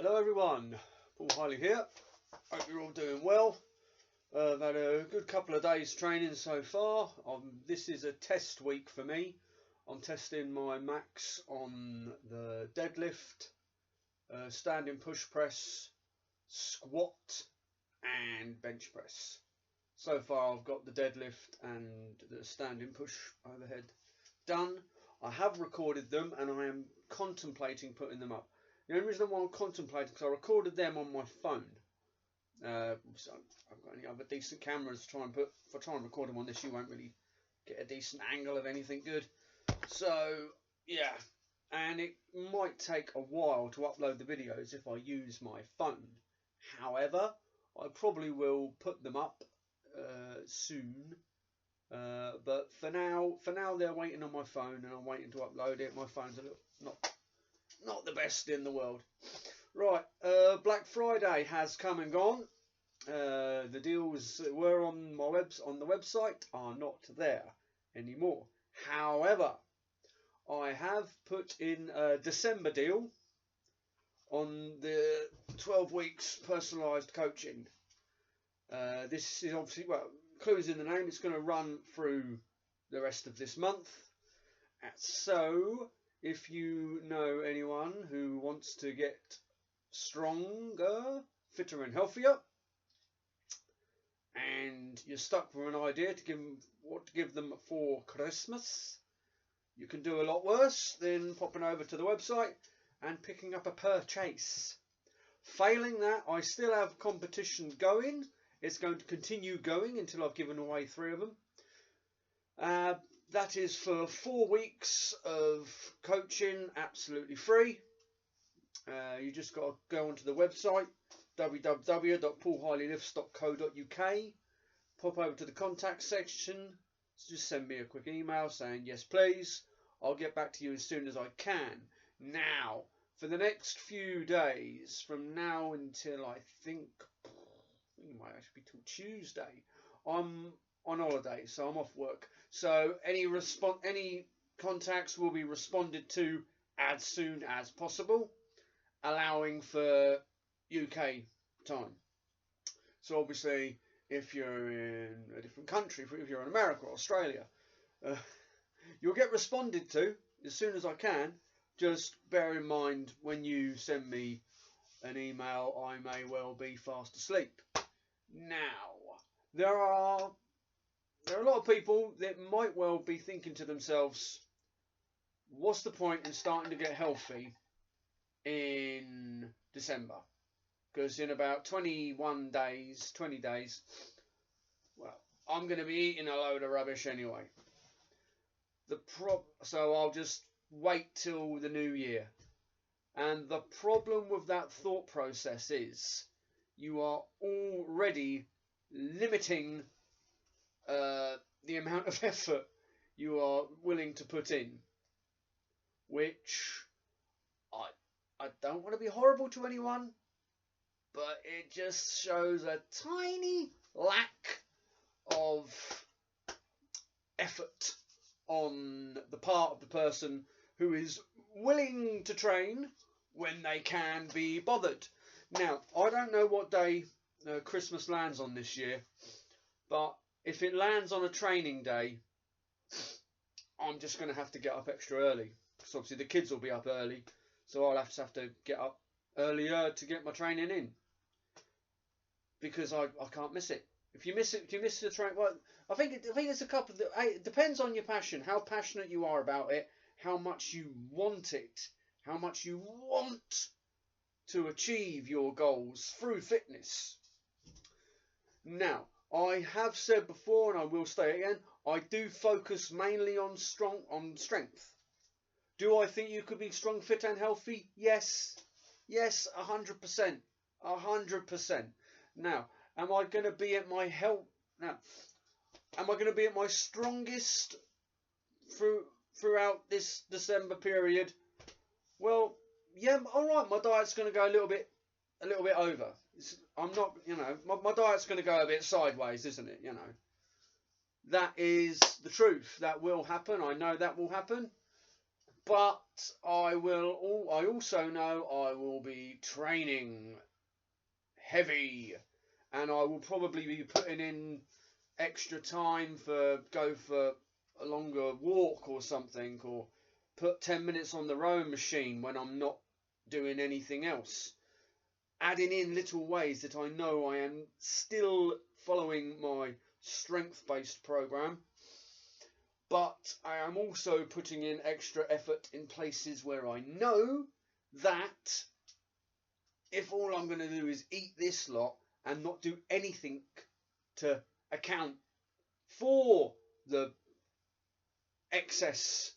Hello everyone, Paul Hiley here. Hope you're all doing well. I've had a good couple of days training so far. This is a test week for me. I'm testing my max on the deadlift, standing push press, squat and bench press. So far I've got the deadlift and the standing push overhead done. I have recorded them and I am contemplating putting them up. The only reason why I'm contemplating because I recorded them on my phone. So I haven't got any other decent cameras to try and put. If I try and record them on this, you won't really get a decent angle of anything good. So yeah, and it might take a while to upload the videos if I use my phone. However, I probably will put them up soon. But for now they're waiting on my phone, and I'm waiting to upload it. My phone's a little not the best in the world. Right, Black Friday has come and gone. The deals that were on the website are not there anymore. However, I have put in a December deal on the 12 weeks personalised coaching. This is obviously, well, clues in the name, it's going to run through the rest of this month. So if you know anyone who wants to get stronger, fitter and healthier, and you're stuck with an idea to what to give them for Christmas, you can do a lot worse than popping over to the website and picking up a purchase. Failing that, I still have competition going. It's going to continue going until I've given away 3 of them. That is for 4 weeks of coaching, absolutely free. You just got to go onto the website, www.paulhileylifts.co.uk, pop over to the contact section, just send me a quick email saying yes please. I'll get back to you as soon as I can. Now, for the next few days, from now until I think it might actually be till Tuesday, I'm on holiday, so I'm off work. So any contacts will be responded to as soon as possible, allowing for UK time. So obviously, if you're in a different country, if you're in America or Australia, you'll get responded to as soon as I can. Just bear in mind, when you send me an email, I may well be fast asleep. Now, there are a lot of people that might well be thinking to themselves, what's the point in starting to get healthy in December? Because in about 20 days, well, I'm going to be eating a load of rubbish anyway. So I'll just wait till the new year. And the problem with that thought process is you are already limiting the amount of effort you are willing to put in, which I don't want to be horrible to anyone, but it just shows a tiny lack of effort on the part of the person who is willing to train when they can be bothered. Now, I don't know what day Christmas lands on this year, but if it lands on a training day, I'm just going to have to get up extra early. Because obviously the kids will be up early, so I'll have to get up earlier to get my training in. Because I can't miss it. If you miss the train, well, I think it's a couple. It depends on your passion, how passionate you are about it, how much you want it, how much you want to achieve your goals through fitness. Now, I have said before, and I will say again, I do focus mainly on strength. Do I think you could be strong, fit and healthy? Yes. Yes, 100%. 100%. Now, am I going to be at my health? Now, am I going to be at my strongest throughout this December period? Well, yeah, all right. My diet's going to go a little bit over. I'm not, my diet's going to go a bit sideways, isn't it? That is the truth. That will happen. I know that will happen. But I also know I will be training heavy, and I will probably be putting in extra time go for a longer walk or something, or put 10 minutes on the rowing machine when I'm not doing anything else. Adding in little ways that I know I am still following my strength-based program, but I am also putting in extra effort in places where I know that if all I'm going to do is eat this lot and not do anything to account for the excess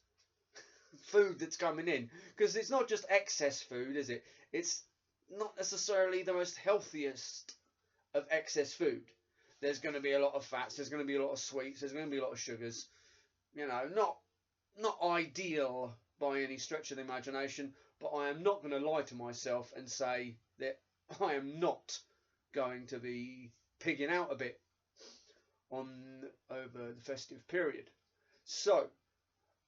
food that's coming in, because it's not just excess food, is it? It's not necessarily the most healthiest of excess food. There's going to be a lot of fats, there's going to be a lot of sweets, there's going to be a lot of sugars. You know, not ideal by any stretch of the imagination, but I am not going to lie to myself and say that I am not going to be pigging out a bit over the festive period. So,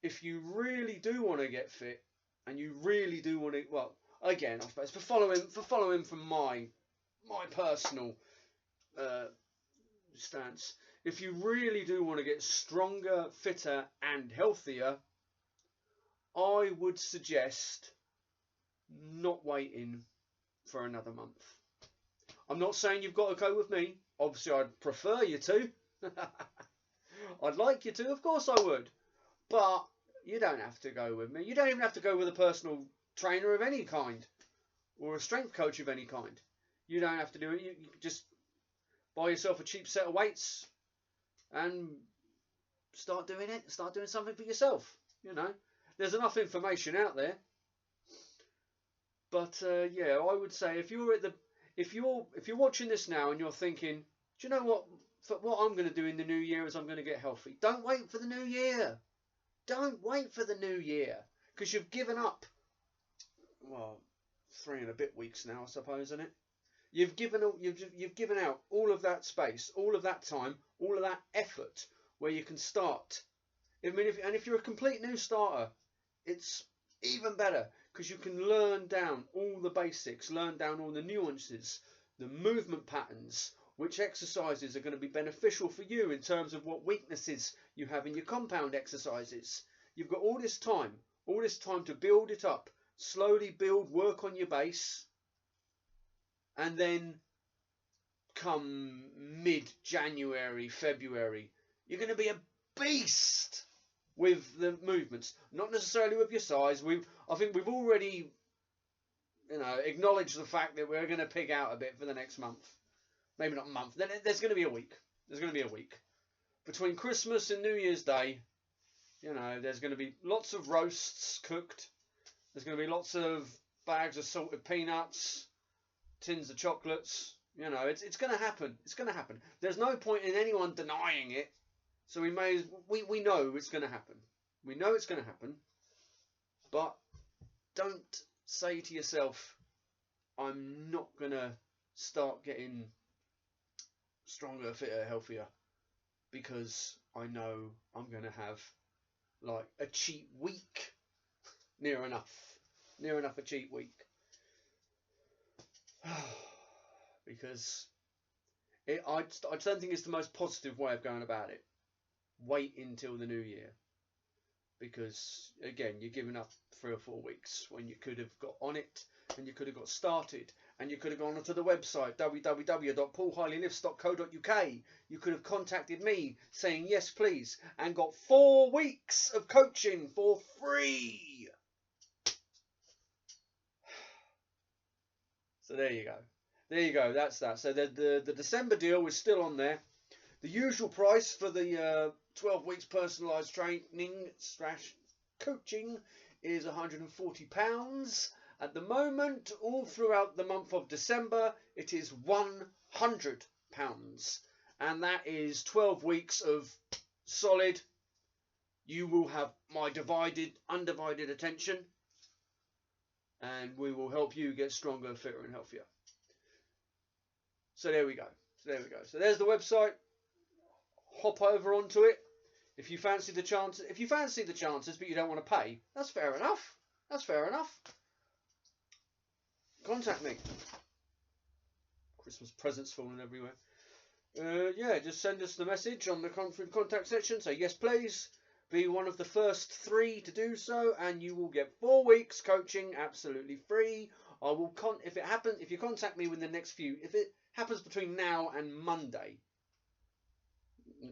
if you really do want to get fit, and you really do want to, well, again, I suppose for following from my personal stance, if you really do want to get stronger, fitter, and healthier, I would suggest not waiting for another month. I'm not saying you've got to go with me. Obviously, I'd prefer you to. I'd like you to, of course I would. But you don't have to go with me. You don't even have to go with a personal trainer of any kind, or a strength coach of any kind. You don't have to do it. You can just buy yourself a cheap set of weights and start doing it. Start doing something for yourself. You know, there's enough information out there. But yeah, I would say if you're watching this now and you're thinking, do you know what? What I'm going to do in the new year is I'm going to get healthy. Don't wait for the new year. Don't wait for the new year, because you've given up. Well, 3 and a bit weeks now, I suppose, isn't it? You've given out all of that space, all of that time, all of that effort where you can start. If you're a complete new starter, it's even better, because you can learn down all the basics, learn down all the nuances, the movement patterns, which exercises are going to be beneficial for you in terms of what weaknesses you have in your compound exercises. You've got all this time to build it up, slowly build, work on your base, and then come mid-January, February, you're going to be a beast with the movements, not necessarily with your size. I think we've already, acknowledged the fact that we're going to pig out a bit for the next month. Maybe not a month. There's going to be a week. There's going to be a week. Between Christmas and New Year's Day, there's going to be lots of roasts cooked. There's going to be lots of bags of salted peanuts, tins of chocolates. It's going to happen. It's going to happen. There's no point in anyone denying it. So we know it's going to happen. We know it's going to happen. But don't say to yourself, I'm not going to start getting stronger, fitter, healthier, because I know I'm going to have like a cheat week. Near enough a cheat week. Because I don't think it's the most positive way of going about it. Wait until the new year, because again, you're giving up 3 or 4 weeks when you could have got on it, and you could have got started, and you could have gone onto the website www.paulheileylifts.co.uk. You could have contacted me saying yes please, and got 4 weeks of coaching for free. So there you go, that's that. So the December deal is still on there. The usual price for the 12 weeks personalised training / coaching is £140. At the moment, all throughout the month of December, it is £100. And that is 12 weeks of solid. You will have my undivided attention. And we will help you get stronger, fitter and healthier. So there we go. So there's the website. Hop over onto it. If you fancy the chances, but you don't want to pay, that's fair enough. That's fair enough. Contact me. Christmas presents falling everywhere. Yeah, just send us the message on the contact section. Say yes, please. Be one of the first 3 to do so, and you will get 4 weeks coaching absolutely free. I will if you contact me within the next few, if it happens between now and Monday,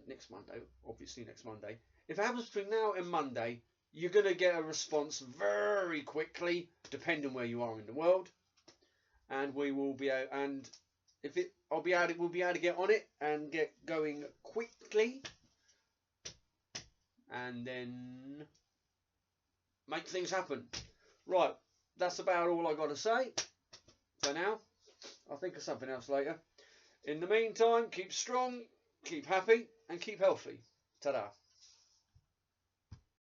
next Monday, obviously next Monday. If it happens between now and Monday, you're gonna get a response very quickly, depending where you are in the world, and we will be able, and if it, we'll be able to get on it and get going quickly, and then make things happen. Right, that's about all I got to say for now. I'll think of something else later. In the meantime, keep strong, keep happy, and keep healthy. Ta-da.